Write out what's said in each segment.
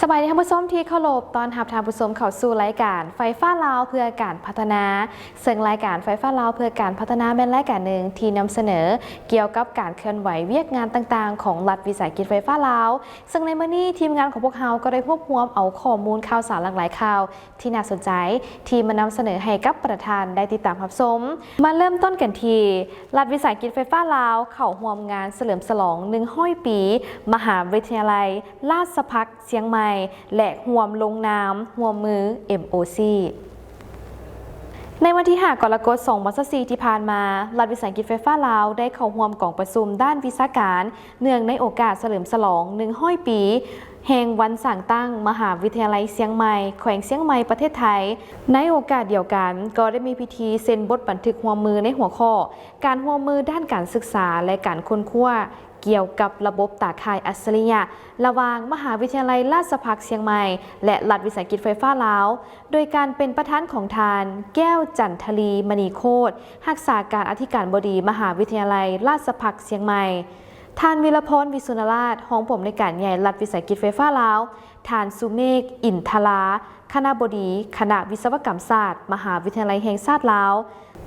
สบายดีท่านผู้ชมที่เคารพตอนรับท่านผู้ชมเข้าสู่รายการไฟฟ้าลาวเพื่อการพัฒนาซึ่งรายการไฟฟ้าลาวเพื่อการพัฒนาเป็นรายการหนึ่งที่นำเสนอเกี่ยวกับการเคลื่อนไหวเวียกงานต่างๆของรัฐวิสาหกิจไฟฟ้าลาวซึ่งในมื้อนี้ทีมงานของพวกเราก็ได้รวบรวมเอาข้อมูลข่าวสารหลากหลายข่าวที่น่าสนใจที่มานำเสนอให้กับประธานได้ติดตามรับชมมาเริ่มต้นกันที่รัฐวิสาหกิจไฟฟ้าลาวเข้าร่วมงานเฉลิมฉลอง100 ปีมหาวิทยาลัยราชภัฏเชียงใหม่และห่วมลงนามห่วมมือ MOC ในวันที่ 5 กรกฎาคม 2024 ที่ผ่านมารัฐวิสาหกิจไฟฟ้าลาวได้เข้าร่วมกองประชุมด้านวิชาการเนื่องในโอกาสเฉลิมฉลอง100 ปีแห่งวันสร้างตั้งมหาวิทยาลัยเชียงใหม่แขวงเชียงใหม่ประเทศไทยในโอกาสเดียวกันก็ได้มีพิธีเซ็นบทบันทึกร่วมมือในหัวข้อการร่วมมือด้านการศึกษาและการค้นคว้าเกี่ยวกับระบบตาข่ายอัจฉริยะระหว่างมหาวิทยาลัยราชภัฏเชียงใหม่และรัฐวิสาหกิจไฟฟ้าลาวโดยการเป็นประธานของทานแก้วจันทลีมณีโคตรรักษาการอธิการบดีมหาวิทยาลัยราชภัฏเชียงใหม่ท่านวิรพรวิสุนราชรองผู้อำนวยการใหญ่รัฐวิสาหกิจไฟฟ้าลาวท่านสุเมฆอินทลาคณบดีคณะวิศวกรรมศาสตร์มหาวิทยาลัยแห่งชาติลาว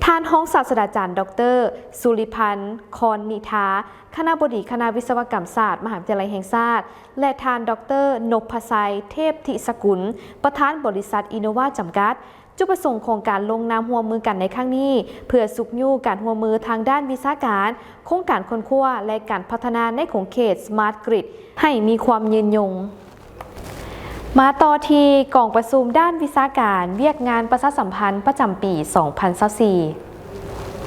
ท่านรองศาสตราจารย์ดร.สุริพันธ์คอนนิธาคณบดีคณะวิศวกรรมศาสตร์มหาวิทยาลัยแห่งชาติและท่านดร.นพชัยเทพธิสกุลประธานบริษัทอินโนวาจำกัดจุดประสงค์ของการลงนามร่วมมือกันในครั้งนี้เพื่อสุขยู่การร่วมมือทางด้านวิชาการโครงการค้นคว้าและการพัฒนาในของเขต Smart Grid ให้มีความยืนยงมาต่อที่กองประชุมด้านวิชาการเวียกงานประชาสัมพันธ์ประจำปี 2024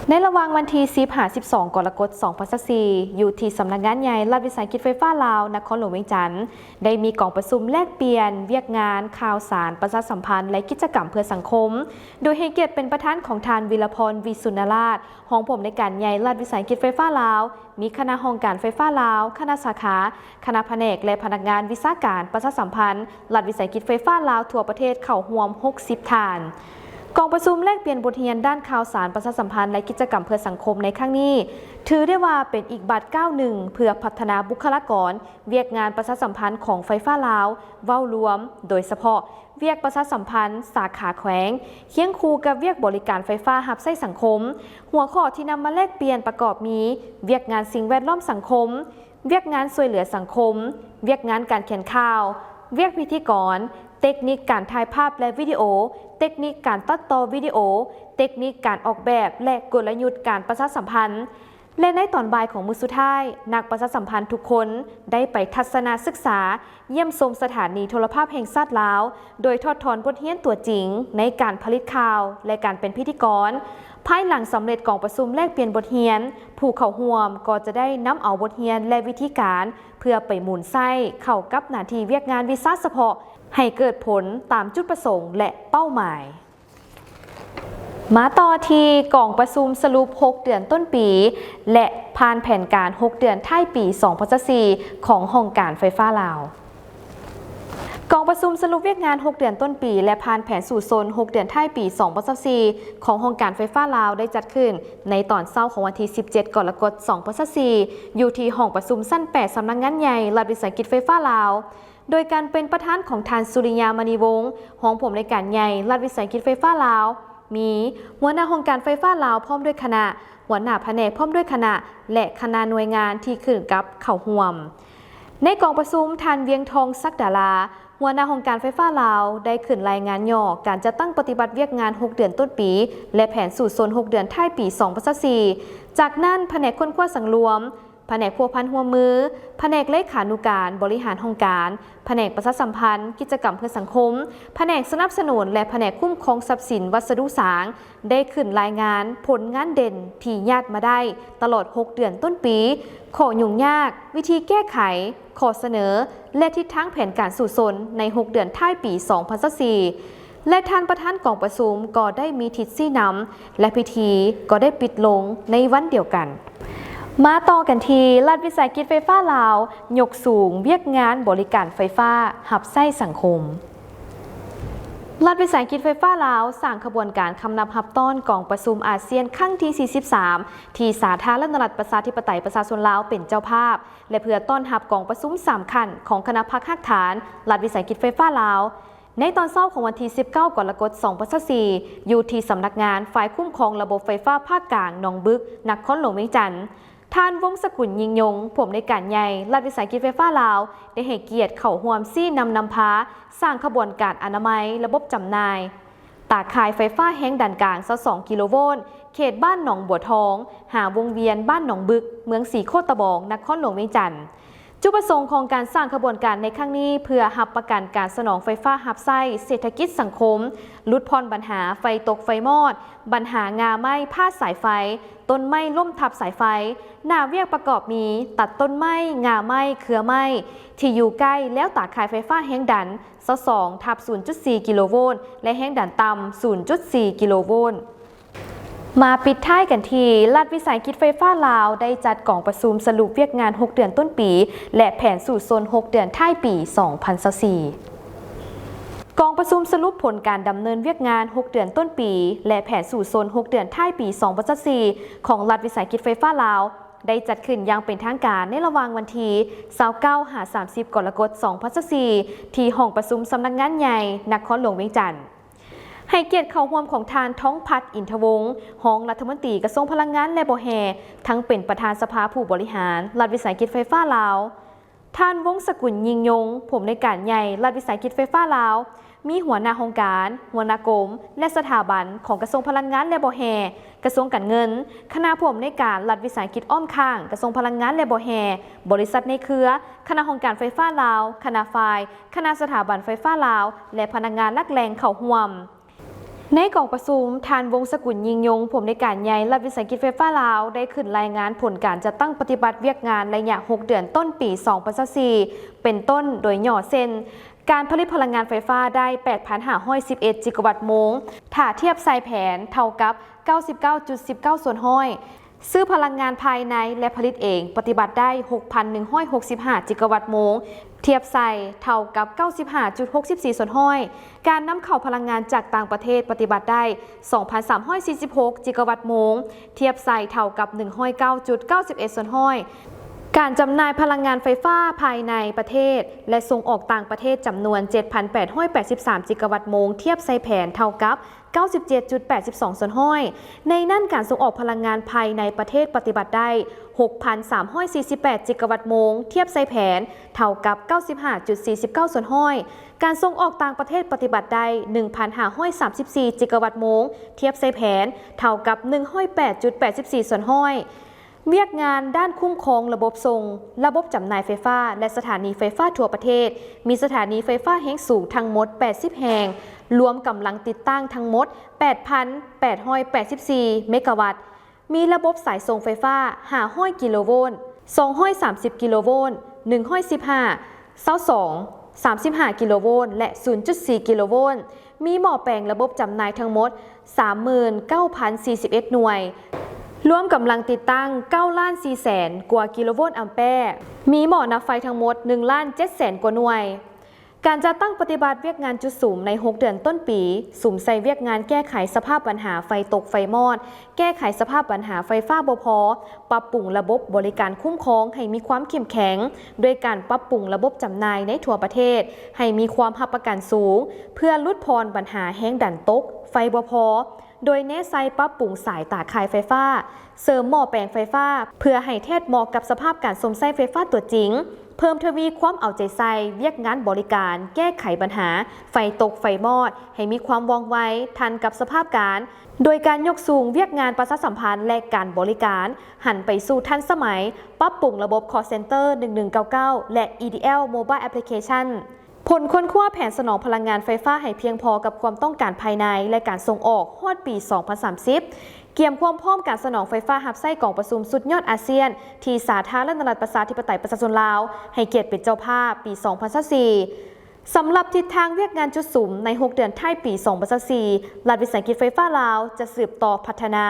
ในระหว่างวันที่10-12 กรกฎาคม 2024อยู่ที่สำนักงานใหญ่รัฐวิสาหกิจไฟฟ้าลาวนครหลวงเวียงจันทร์ได้มีกองประชุมแลกเปลี่ยนเวียกงานข่าวสารประชาสัมพันธ์และกิจกรรมเพื่อสังคมโดยให้เกียรติเป็นประธานของทานวิรพรวิสุนราชรองผู้อำนวยการใหญ่รัฐวิสาหกิจไฟฟ้าลาวมีคณะองค์การไฟฟ้าลาวคณะสาขาคณะแผนกและพนักงานวิชาการประชาสัมพันธ์รัฐวิสาหกิจไฟฟ้าลาวทั่วประเทศเข้าร่วม60ท่านกองประชุมแลกเปลี่ยนบทเรียนด้านข่าวสารประชาสัมพันธ์และกิจกรรมเพื่อสังคมในครั้งนี้ถือได้ว่าเป็นอีกบัตรก้าวหนึ่งเพื่อพัฒนาบุคลากรเวียกงานประชาสัมพันธ์ของไฟฟ้าลาวเว้ารวมโดยเฉพาะเวียกประชาสัมพันธ์สาขาแขวงเคียงคู่กับเวียกบริการไฟฟ้ารับใช้สังคมหัวข้อที่นำมาแลกเปลี่ยนประกอบมีเวียกงานสิ่งแวดล้อมสังคมเวียกงานช่วยเหลือสังคมเวียกงานการเขียนข่าวเวียกพิธีกรเทคนิคการถ่ายภาพและวิดีโอเทคนิคการตัดต่อวิดีโอเทคนิคการออกแบบและกลยุทธ์การประชาสัมพันธ์และในตอนบ่ายของมื้อสุดท้ายนักประชาสัมพันธ์ทุกคนได้ไปทัศนศึกษาเยี่ยมชมสถานีโทรภาพแห่งชาติลาวโดยทอดถอนบทเรียนตัวจริงในการผลิตข่าวและการเป็นพิธีกรภายหลังสำเร็จกองประชุมแลกเปลี่ยนบทเรียนผู้เข้าร่วมก็จะได้นำเอาบทเรียนและวิธีการเพื่อไปหมุนไส้เข้ากับหน้าที่เวียกงานวิชาเฉพาะให้เกิดผลตามจุดประสงค์และเป้าหมายมาต่อที่กองประชุมสรุป6 เดือนต้นปีและผ่านแผนการ6 เดือนท้ายปี2024ขององค์การไฟฟ้าลาวกองประชุมสรุปเวียกงาน6 เดือนต้นปีและผ่านแผนสู่โซน6 เดือนท้ายปี2024ขององค์การไฟฟ้าลาวได้จัดขึ้นในตอนเช้าของวันที่17 กรกฎาคม 2024อยู่ที่ห้องประชุมชั้น8สำนักงานใหญ่รัฐวิสาหกิจไฟฟ้าลาวโดยการเป็นประธานของท่านสุริยามณีวงศ์รองผู้อำนวยการใหญ่รัฐวิสาหกิจไฟฟ้าลาวมีหัวหน้าองค์การไฟฟ้าลาวพร้อมด้วยคณะหัวหน้าแผนกพร้อมด้วยคณะและคณะหน่วยงานที่ขึ้นกับเข้าร่วมในกองประชุมท่านเวียงทองศักดาราหัวหน้าองค์การไฟฟ้าลาวได้ขึ้นรายงานย่อการจัดตั้งปฏิบัติเวียกงาน6 เดือนต้นปีและแผนสู่โซน6 เดือนท้ายปี2024จากนั้นแผนกค้นคว้าสังรวมแผนกพัวพันหัวมือแผนกเลขานุการบริหารองค์การแผนกประชาสัมพันธ์กิจกรรมเพื่อสังคมแผนกสนับสนุนและแผนกคุ้มครองทรัพย์สินวัสดุสางได้ขึ้นรายงานผลงานเด่นที่ญาติมาได้ตลอด6 เดือนต้นปีข้อยุ่งยากวิธีแก้ไขข้อเสนอและทิศทางแผนการสู่โซนใน6 เดือนท้ายปี2024และท่านประธานกองประชุมก็ได้มีทิศชี้นำและพิธีก็ได้ปิดลงในวันเดียวกันมาต่อกันที่รัฐวิสาหกิจไฟฟ้าลาวยกสูงเวียกงานบริการไฟฟ้ารับใช้สังคม รัฐวิสาหกิจไฟฟ้าลาวสร้างขบวนการคำนับฮับต้อนกองประชุมอาเซียนครั้งที่ 43 ที่สาธารณรัฐประชาธิปไตยประชาชนลาวเป็นเจ้าภาพและเพื่อต้อนรับกองประชุมสำคัญของคณะพรรคหักฐานรัฐวิสาหกิจไฟฟ้าลาวในตอนเช้าของวันที่ 19 กรกฎาคม 2024 อยู่ที่สำนักงานฝ่ายคุ้มครองระบบไฟฟ้าภาคกลางหนองบึกนครหลวงเวียงจันทร์ท่านวงศ์สกุลยิ่งยงผู้อำนวยการใหญ่รัฐวิสาหกิจไฟฟ้าลาวได้ให้เกียรติเข้าร่วมซี่นำพาสร้างขบวนการอนามัยระบบจำหน่ายตาข่ายไฟฟ้าแห้งดันกลาง22กิโลโวลต์เขตบ้านหนองบัวทองหาวงเวียนบ้านหนองบึกเมืองสีโคตะบองนครหลวงเวียงจันทร์จุดประสงค์ของการสร้างขบวนการในครั้งนี้เพื่อหับประกันการสนองไฟฟ้าหับไส้เศรษฐกิจสังคมลดพรปัญหาไฟตกไฟมอดปัญหางาไหม้พาดสายไฟต้นไม้ล่มทับสายไฟหน้าเวียกประกอบมีตัดต้นไม้งาไหม้เครือไม้ที่อยู่ใกล้แล้วตาข่ายไฟฟ้าแห้งดัน2/0.4 กิโลโวลต์และแห้งดันต่ำ 0.4 กิโลโวลต์มาปิดท้ายกันที่รัฐวิสาหกิจไฟฟ้าลาวได้จัดกองประชุมสรุปเวียกงาน6เดือนต้นปีและแผนสู่โซน6เดือนท้ายปี 2024 กองประชุมสรุปผลการดำเนินเวียกงาน6เดือนต้นปีและแผนสู่โซน6เดือนท้ายปี 2024 ของรัฐวิสาหกิจไฟฟ้าลาวได้จัดขึ้นอย่างเป็นทางการในระหว่างวันที่29-30 กรกฎาคม 2024 ที่ห้องประชุมสำนักงานใหญ่นครหลวงเวียงจันทร์ให้เกียรติเข้าร่วมของทานท้องพัดอินทวงศ์รองรัฐมนตรีกระทรวงพลังงานและบ่แห่ทั้งเป็นประธานสภาผู้บริหารรัฐวิสาหกิจไฟฟ้าลาวท่านวงศ์สกุลยิ่งยงผู้อำนวยการใหญ่รัฐวิสาหกิจไฟฟ้าลาวมีหัวหน้าโครงการหัวหน้ากรมและสถาบันของกระทรวงพลังงานและบ่แห่กระทรวงการเงินคณะผู้อำนวยการรัฐวิสาหกิจอ้อมข้างกระทรวงพลังงานและบ่แห่บริษัทในเครือคณะโครงการไฟฟ้าลาวคณะฝ่ายคณะสถาบันไฟฟ้าลาวและพนักงานหลักแหล่งเข้าร่วมในกองประชุมท่านวงศ์สกุลยิ่งยงผู้อำนวยการใหญ่รัฐวิสาหกิจไฟฟ้าลาวได้ขึ้นรายงานผลการจัดตั้งปฏิบัติเวียกงานระยะ6เดือนต้นปี 2024 เป็นต้นโดยย่อเส้นการผลิตพลังงานไฟฟ้าได้ 8,511 จิกะวัตต์โมงถ้าเทียบใส่แผนเท่ากับ 99.19 ส่วนห้อยซื้อพลังงานภายในและผลิตเองปฏิบัติได้ 6,165 จิกะวัตต์โมงเทียบใส่เท่ากับ 95.64 ส่วนห้อยการนำเข้าพลังงานจากต่างประเทศปฏิบัติได้ 2,346 จิกะวัตต์โมงเทียบใส่เท่ากับ 109.91 ส่วนห้อยการจำหน่ายพลังงานไฟฟ้าภายในประเทศและส่งออกต่างประเทศจำนวน 7,883 จิกะวัตต์โมงเทียบใส่แผนเท่ากับ 97.82 ส่วนห้อยในนั่นการส่งออกพลังงานภายในประเทศปฏิบัติได้ 6,348 จิกะวัตต์โมงเทียบใส่แผนเท่ากับ 95.49 ส่วนห้อยการส่งออกต่างประเทศปฏิบัติได้ 1,534 จิกะวัตต์โมงเทียบใส่แผนเท่ากับ 108.84 ส่วนห้อยเวียกงานด้านคุ้มครองระบบส่งระบบจำหน่ายไฟฟ้าและสถานีไฟฟ้าทั่วประเทศมีสถานีไฟฟ้าแห่งสูงทั้งหมด80แห่งรวมกำลังติดตั้งทั้งหมด 8,884 เมกะวัตต์มีระบบสายส่งไฟฟ้า500กิโลโวลต์230กิโลโวลต์115 22 35กิโลโวลต์และ 0.4 กิโลโวลต์มีหม้อแปลงระบบจำหน่ายทั้งหมด 39,041 หน่วยรวมกำลังติดตั้ง 9,400,000 กว่ากิโลโวลต์แอมแปร์มีหม้อนับไฟทั้งหมด 1,700,000 กว่าหน่วยการจัดตั้งปฏิบัติเวียกงานจุดสูมใน6เดือนต้นปีสุ่มใส่เวียกงานแก้ไขสภาพปัญหาไฟตกไฟมอดแก้ไขสภาพปัญหาไฟฟ้าบ่พอปรับปรุงระบบบริการคุ้มครองให้มีความเข้มแข็งโดยการปรับปรุงระบบจำหน่ายในทั่วประเทศให้มีความรับประกันสูงเพื่อลดพรปัญหาแห้งดันตกไฟบ่พอโดยเน้นใส่ปรับปรุงสายตาข่ายไฟฟ้าเสริมหม้อแปลงไฟฟ้าเพื่อให้แทดเหมาะกับสภาพการสมใช้ไฟฟ้าตัวจริงเพิ่มทวีความเอาใจใส่เวียกงานบริการแก้ไขปัญหาไฟตกไฟมอดให้มีความว่องไวทันกับสภาพการโดยการยกสูงเวียกงานประชาสัมพันธ์และการบริการหันไปสู่ทันสมัยปรับปรุงระบบ call center 1199และ EDL Mobile Application ผลค้นคว้าแผนสนองพลังงานไฟฟ้าให้เพียงพอกับความต้องการภายในและการส่งออกฮอดปี 2030 เกี่ยมความพร้อมการสนองไฟฟ้าหับไส้กองประชุมสุดยอดอาเซียนที่สาธารณรัฐประชาธิปไตยประชาชนลาวให้เกียรติเป็นเจ้าภาพปี 2024 สำหรับทิศทางเวียกงานจุดสูมใน6เดือนท้ายปี 2024 รัฐวิสาหกิจไฟฟ้าลาวจะสืบต่อพัฒนา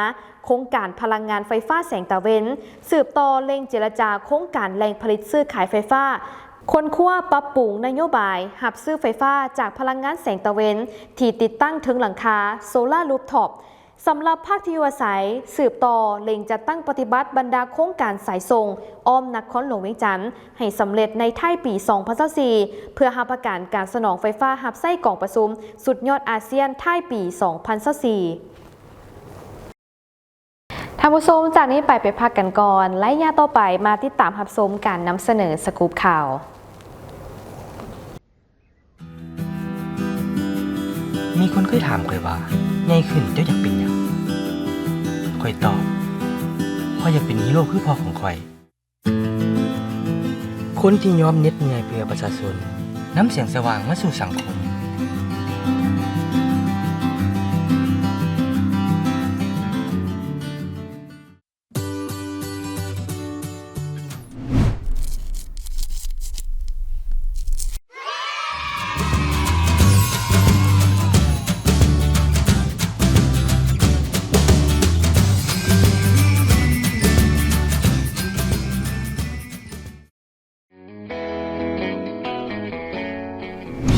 โครงการพลังงานไฟฟ้าแสงตะเวนสืบต่อเร่งเจรจาโครงการแหล่งผลิตซื้อขายไฟฟ้า คนขั้วปรับปรุงนโยบายหับซื้อไฟฟ้าจากพลังงานแสงตะเวนที่ติดตั้งถึงหลังคาโซลาร์รูฟท็อปสำหรับภาคที่อยู่อาศัยสืบต่อเล็งจะตั้งปฏิบัติบรรดาโครงการสายส่งอ้อมนครหลวงเวียงจันทร์ให้สำเร็จในท้ายปี 2024 เพื่อหับประกาศการสนองไฟฟ้าหับไส้กล่องประชุมสุดยอดอาเซียนท้ายปี 2024 ท่านผู้ชมจากนี้ไปพักกันก่อนและย่าต่อไปมาติดตามรับชมการนำเสนอสกู๊ปข่าวมีคนเคยถามข่อยว่าใหญ่ขึ้นเจ้าอยากเป็นหยังข่อยตอบข่อยอยากเป็นฮีโร่คือพ่อของข่อยคนที่ยอมเหน็ดเหนื่อยเพื่อประชาชนนำแสงสว่างมาสู่สังคม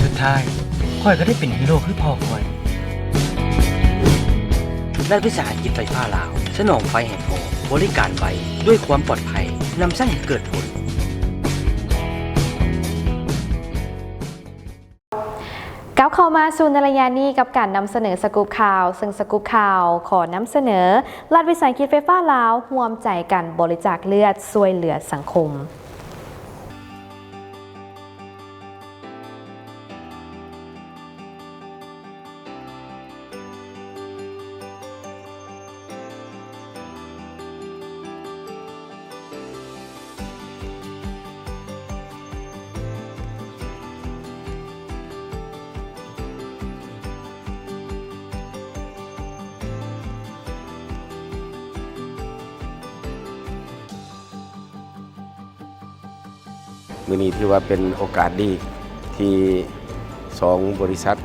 สุดท้ายข่อยก็ได้เป็นฮีโร่คือพ่อข่อยรัฐวิสาหกิจไฟฟ้าลาวสนองไฟให้พอบริการไวด้วยความปลอดภัยนำสร้างให้เกิดผลก้าวเข้ามาสู่ในระยะนี้กับการนำเสนอสกู๊ปข่าวซึ่งสกู๊ปข่าวขอนำเสนอรัฐวิสาหกิจไฟฟ้าลาวร่วมใจกันบริจาคเลือดช่วยเหลือสังคมมื้อนี้ถือว่าเป็นโอกาสดีที่2บริษัท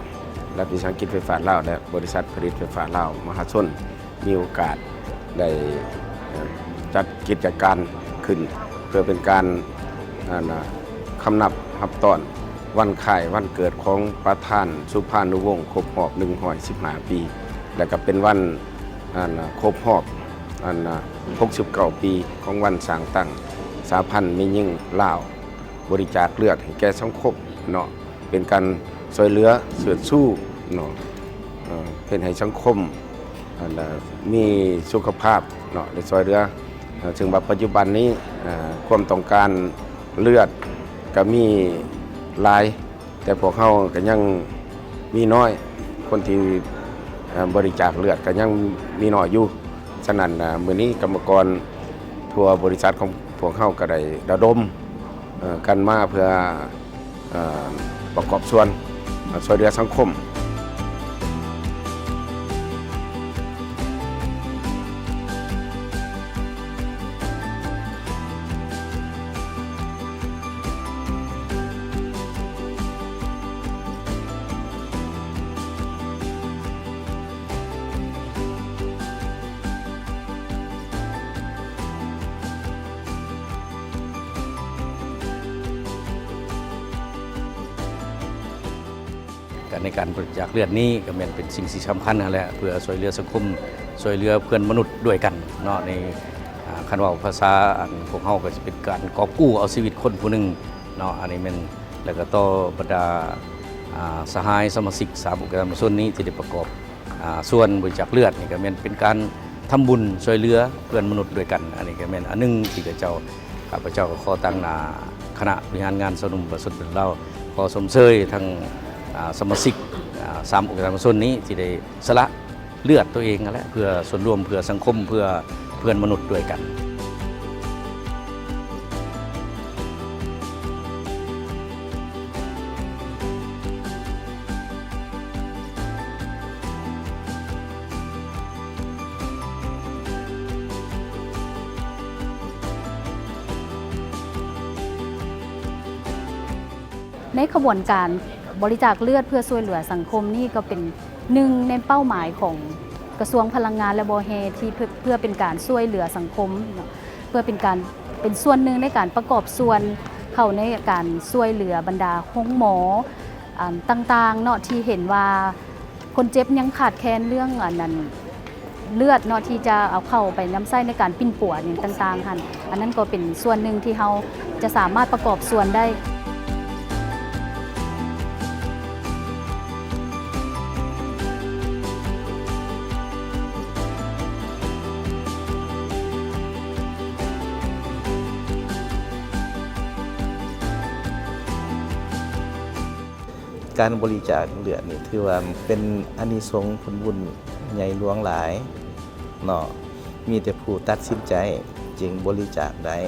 รัฐวิสาหกิจไฟฟ้าลาวและบริษัทผลิตไฟฟ้าลาวมหาชนมีโอกาสได้จัดกิจการขึ้นเพื่อเป็นการคำนับรับต้อนวันคล้ายวันเกิดของประธานสุภานุวงศ์ครบรอบ115 ปีและก็เป็นวันครบรอบ69 ปีของวันสร้างตั้งสหพันธ์แม่หญิงลาวบริจาคเลือดให้แก่สังคมเนาะเป็นการช่วยเหลือเสือสู้เนาะเป็นให้สังคมมีสุขภาพเนาะได้ช่วยเหลือถึงปัจจุบันนี้ความต้องการเลือดก็มีหลายแต่พวกเขาก็ยังมีน้อยคนที่บริจาคเลือดก็ยังมีน้อยอยู่ฉะนั้นมื้อนี้กรรมกรทั่วบริษัทของพวกเขาก็ได้ระดมกันมาเพื่อประกอบส่วนช่วยเหลือสังคมในการบริจาคเลือดนี้ก็เป็นสิ่งที่สำคัญนั่นแหละเพื่อช่วยเหลือสังคมช่วยเหลือเพื่อนมนุษย์ด้วยกันเนาะในคันว่าภาษาพวกเฮาก็จะเป็นการกอบกู้เอาชีวิตคนผู้หนึ่งเนาะอันนี้มันแล้วก็ต่อบรรดาสหายสมาชิกสาบุการส่วนนี้ที่ได้ประกอบส่วนบริจาคเลือดนี่ก็เป็นการทำบุญช่วยเหลือเพื่อนมนุษย์ด้วยกันอันนี้ก็เป็นอันนึงที่ข้าพเจ้าก็ขอตั้งหน้าคณะบริหารงานสนุมประสบเป็นเราขอสมเชยทั้งสมาชิก3องค์กรส่วนนี้ที่ได้สละเลือดตัวเองนั่นแหละเพื่อส่วนรวมเพื่อสังคมเพื่อเพื่อนมนุษย์ด้วยกัน ในขบวนการบริจาคเลือดเพื่อช่วยเหลือสังคมนี่ก็เป็นหนึ่งในเป้าหมายของกระทรวงพลังงานและบเฮที่เพื่อเป็นการช่วยเหลือสังคมเพื่อเป็นส่วนหนึ่งในการประกอบส่วน เข้าในการช่วยเหลือบรรดาห้องหมอต่างๆเนาะที่เห็นว่าคนเจ็บยังขาดแคลนเรื่องอันนั้นเลือดเนาะที่จะเอาเข้าไปน้ำไส้ในการปิ้นปัวอย่างต่างๆค่ะอันนั้นก็เป็นส่วนหนึ่งที่เราจะสามารถประกอบส่วนได้ การบริจาคเลือดนี่ถือว่าเป็นอานิสงส์ผลบุญใหญ่หลวงหลายเนาะมีแต่ผู้ตัดสินใจจึงบริจาคได้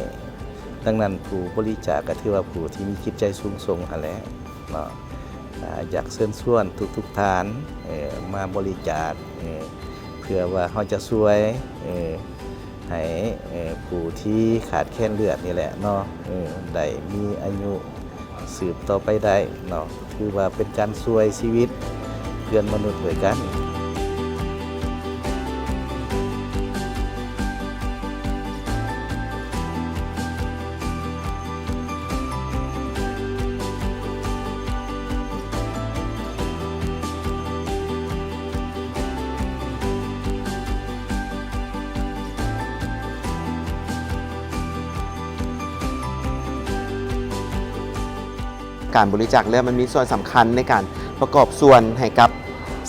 ดังนั้นผู้บริจาคก็ถือว่าผู้ที่มีจิตใจสูงส่งหั่นแหละเนาะอยากเชิญชวนทุกท่านมาบริจาคเพื่อว่าเขาจะช่วยให้ผู้ที่ขาดแคลนเลือดนี่แหละเนาะได้มีอายุสืบต่อไปได้เนาะถือว่าเป็นการช่วยชีวิตเพื่อนมนุษย์ด้วยกัน การบริจาคเลือดมันมีส่วนสำคัญในการประกอบส่วนให้กับ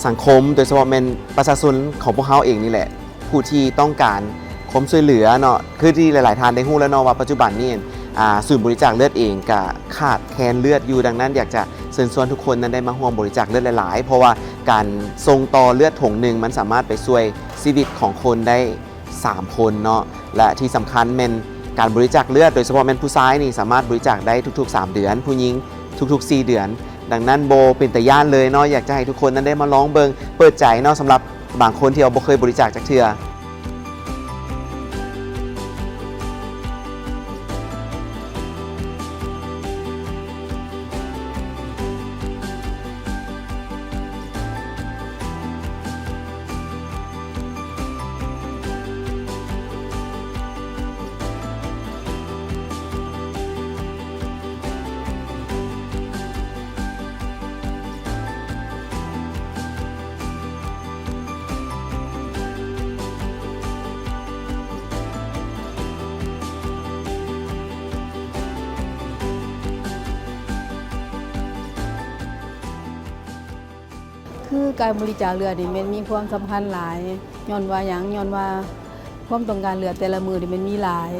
สังคมโดยเฉพาะเป็นประชาชนของพวกเขาเองนี่แหละผู้ที่ต้องการความช่วยเหลือเนาะคือที่หลายๆท่านได้รู้แล้วเนาะว่าปัจจุบันนี้ศูนย์บริจาคเลือดเองก็ขาดแคลนเลือดอยู่ดังนั้นอยากจะเชิญชวนทุกคนนั้นได้มาร่วมบริจาคเลือดหลายๆเพราะว่าการส่งต่อเลือดถุงหนึ่งมันสามารถไปช่วยชีวิตของคนได้3 คนเนาะและที่สำคัญเป็นการบริจาคเลือดโดยเฉพาะเป็นผู้ชายนี่สามารถบริจาคได้ทุกๆ3 เดือนผู้หญิงทุกๆ4 เดือนดังนั้นโบเป็นแต่ย่านเลยเนาะอยากจะให้ทุกคนนั้นได้มาลองเบิงเปิดใจเนาะสำหรับบางคนที่เราบ่เคยบริจาคจากเทื่อ คือการบริจาคเลือดนี่มันมีความสำคัญหลายย้อนว่าหยังย้อนว่าความต้องการเลือดแต่ละมื้อนี่มันมีหลาย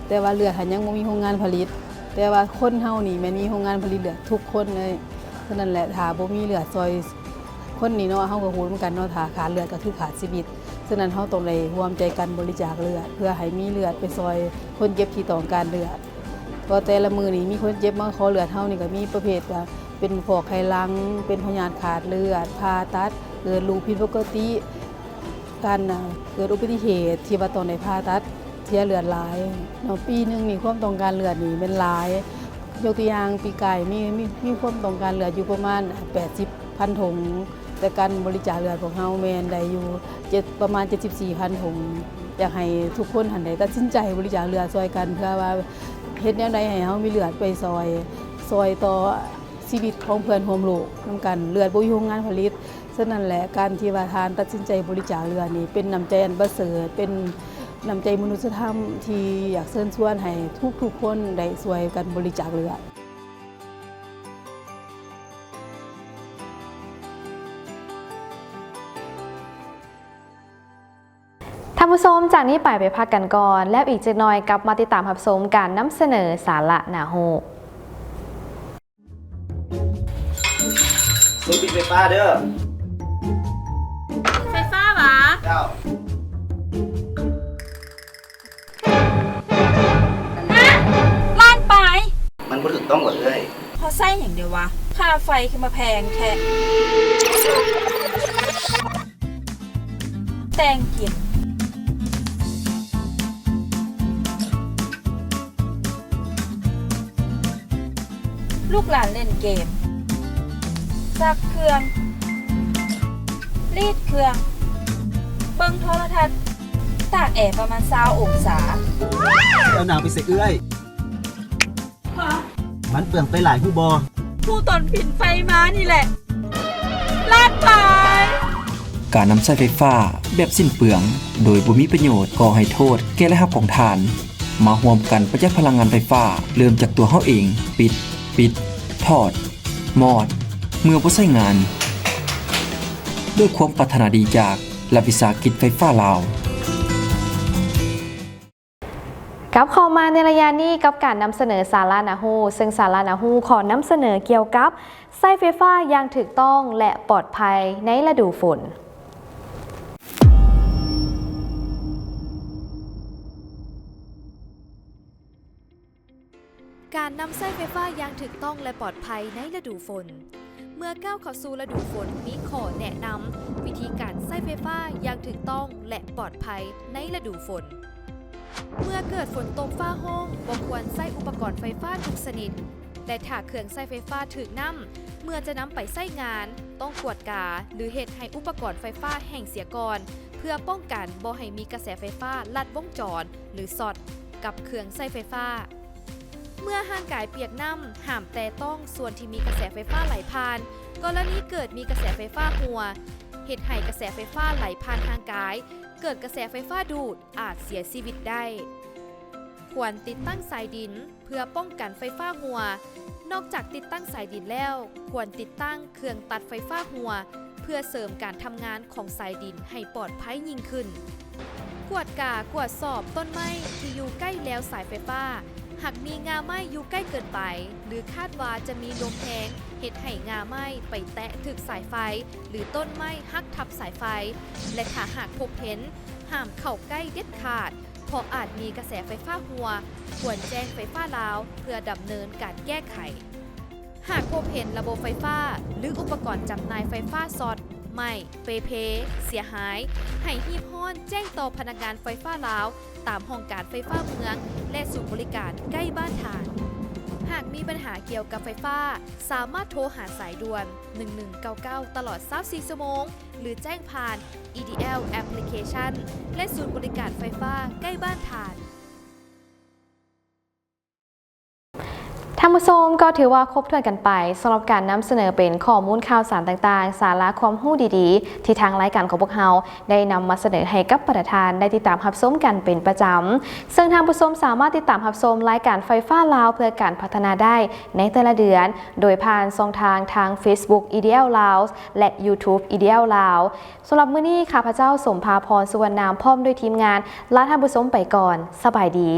แต่ว่าเลือดหันยังบ่มีโรงงานผลิต แต่ว่าคนเฮานี่มันมีโรงงานผลิตเลือดทุกคนเลยฉะนั้นแหละถ้าบ่มีเลือดซอยคนนี่เนาะเฮาก็ฮู้เหมือนกันเนาะถ้าขาดเลือดก็คือขาดชีวิตฉะนั้นเฮาต้องได้ร่วมใจกันบริจาคเลือดเพื่อให้มีเลือดไปซอยคนเจ็บที่ต้องการเลือดเพราะแต่ละมื้อนี่มีคนเจ็บมาขอเลือดเฮานี่ก็มีประเภทว่าเป็นพวกไขลังเป็นพยาธิขาดเลือดผ่าตัดเกิดลูกผิดปกติการเกิดอุบัติเหตุที่ว่าต้องได้ผ่าตัดเสียเลือดหลายเนาะปีนึงนี่ความต้องการเลือดนี่เป็นหลายยกตัวอย่างปีกายมีความต้องการเลือดอยู่ประมาณ 80,000 ถุงแต่การบริจาคเลือดของเฮาแม่นได้อยู่ประมาณ 74,000 ถุงอยากให้ทุกคนหันได้ตัดสินใจบริจาคเลือดซอยกันเพื่อว่าเฮ็ดแนวใดให้เฮามีเลือดไปซอยต่อชีวิตของเพื่อนร่วมโลกนำกันเลือดบ่มีโรงงานผลิตฉะนั้นแหละการที่ว่าทานตัดสินใจบริจาคเลือดนี่เป็นน้ำใจอันประเสริฐเป็นน้ำใจมนุษยธรรมที่อยากเชิญชวนให้ทุกคนได้ช่วยกันบริจาคเลือด ท่านผู้ชมจากนี้ไปพักกันก่อนแล้วอีกจักหน่อยกลับมาติดตามรับชมการนำเสนอสาระน่ารู้ สูบปิดไฟฟ้าเด้อ ไฟฟ้าหวะ เจ้า ล้านปลาย มันบ่ถูกต้องหมดเลย พอไส้อย่างเดียววะ ค่าไฟขึ้นมาแพงแค่แตงกิน ลูกหลานเล่นเกมซักเครื่อง รีดเครื่อง เบิ่งโทรทัศน์ ตากแอร์ประมาณ20 องศา เอาหนาวไปใส่เอื้อย ฮะ มันเปลืองไปหลายผู้บอ ผู้ตนผินไฟมานี่แหละลาดไป การนำใช้ไฟฟ้าแบบสิ้นเปลือง โดยบ่มีประโยชน์ก่อให้โทษแก่และรับของทาน มาร่วมกันประหยัดพลังงานไฟฟ้าเริ่มจากตัวเฮาเอง ปิด ถอด มอด เมื่อบ่ใช้งาน ด้วยความปรารถนาดีจากรัฐวิสาหกิจไฟฟ้าลาว กับเข้ามาในระยะนี้กับการนำเสนอสารานาฮูซึ่งสารานาฮูขอนำเสนอเกี่ยวกับใช้ไฟฟ้าอย่างถูกต้องและปลอดภัยในฤดูฝนการนำใช้ไฟฟ้าอย่างถูกต้องและปลอดภัยในฤดูฝนเมื่อก้าวเข้าสู่ฤดูฝนมีข้อแนะนำวิธีการใช้ไฟฟ้าอย่างถูกต้องและปลอดภัยในฤดูฝนเมื่อเกิดฝนตกฟ้าห้องบ่ควรใช้อุปกรณ์ไฟฟ้าทุกชนิดและถ้าเครื่องใช้ไฟฟ้าถูกนำเมื่อจะนำไปใช้งานต้องกวดกาหรือเฮ็ดให้อุปกรณ์ไฟฟ้าแห้งเสียก่อนเพื่อป้องกันบ่ให้มีกระแสไฟฟ้าลัดวงจรหรือช็อตกับเครื่องใช้ไฟฟ้าเมื่อห่างกายเปียกน้ำห้ามแต่ต้องส่วนที่มีกระแสไฟฟ้าไหลผ่านกรณีเกิดมีกระแสไฟฟ้าหัวเฮ็ดให้กระแสไฟฟ้าไหลผ่านห่างกายเกิดกระแสไฟฟ้าดูดอาจเสียชีวิตได้ควรติดตั้งสายดินเพื่อป้องกันไฟฟ้าหัวนอกจากติดตั้งสายดินแล้วควรติดตั้งเครื่องตัดไฟฟ้าหัวเพื่อเสริมการทำงานของสายดินให้ปลอดภัยยิ่งขึ้นกวดสอบต้นไม้ที่อยู่ใกล้แล้วสายไฟฟ้าหากมีงาไม้อยู่ใกล้เกินไปหรือคาดว่าจะมีลมแรงเฮ็ดให้งาไม้ไปแตะถึกสายไฟหรือต้นไม้หักทับสายไฟและถ้าหากพบเห็นห้ามเข้าใกล้เด็ดขาดเพราะอาจมีกระแสไฟฟ้าหัวควรแจ้งไฟฟ้าลาวเพื่อดำเนินการแก้ไขหากพบเห็นระบบไฟฟ้าหรืออุปกรณ์จำหน่ายไฟฟ้าช็อตไหม้เพเสียหายให้รีบฮ้อนแจ้งต่อพนักงานไฟฟ้าลาวตามห้องการไฟฟ้าเมืองและศูนย์บริการใกล้บ้านทานหากมีปัญหาเกี่ยวกับไฟฟ้าสามารถโทรหาสายด่วน1199ตลอด24ชั่วโมงหรือแจ้งผ่าน EDL Application และศูนย์บริการไฟฟ้าใกล้บ้านทานท่านผู้ชมก็ถือว่าครบถ้วนกันไปสำหรับการนำเสนอเป็นข้อมูลข่าวสารต่างๆสาระความรู้ดีๆที่ทางรายการของพวกเราได้นำมาเสนอให้กับประธานได้ติดตามรับชมกันเป็นประจำซึ่งทางผู้ชมสามารถติดตามรับชมรายการไฟฟ้าลาวเพื่อการพัฒนาได้ในแต่ละเดือนโดยผ่านช่องทาง Facebook EDL Lao และ YouTube EDL Lao สำหรับมื้อนี้ข้าพเจ้าสมภาพรสุวรรณนามพร้อมด้วยทีมงานลาท่านผู้ชมไปก่อนสบายดี